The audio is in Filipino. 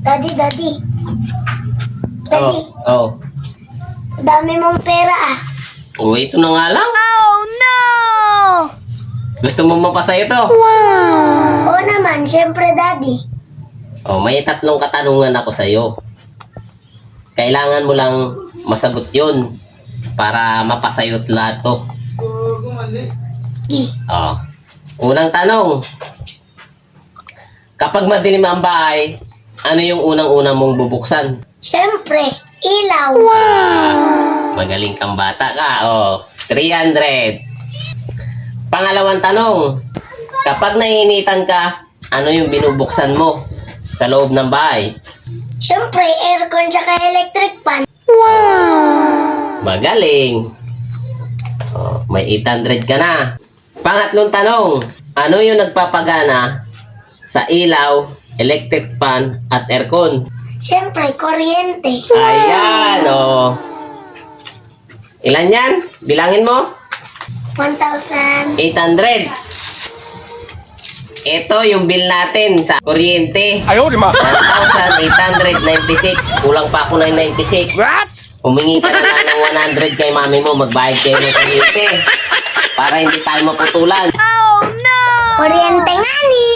Daddy. Daddy, Oh. dami mong pera ah. Oh, ito na nga lang. Oh no! Gusto mo mapasa ito? Oo naman, syempre daddy. Oh, may tatlong katanungan ako sa iyo. Kailangan mo lang masagot 'yun para mapasayot lahat 'to. Sige. Oh. Unang tanong. Kapag madilim ang bahay, ano yung unang-una mong bubuksan? Syempre, ilaw. Magaling kang bata ka. Oh, 300. Pangalawang tanong. Kapag naiinitan ka, ano yung binubuksan mo sa loob ng bahay? Syempre, aircon tsaka electric fan. Magaling. Oh, may 800 ka na. Pangatlong tanong. Ano yung nagpapagana sa ilaw, electric fan, at aircon? Syempre, kuryente. Ayan, oh. Ilan yan? Bilangin mo. 1,000. 800. Ito yung bill natin sa kuryente. Ayaw, di ma. 1,896. Kulang pa ako ng 96. What? Humingi ka na lang ng 100 kay mami mo. Magbayad kayo ng kuryente. Para hindi tayo maputulan. Oh no! Kuryente nga ni.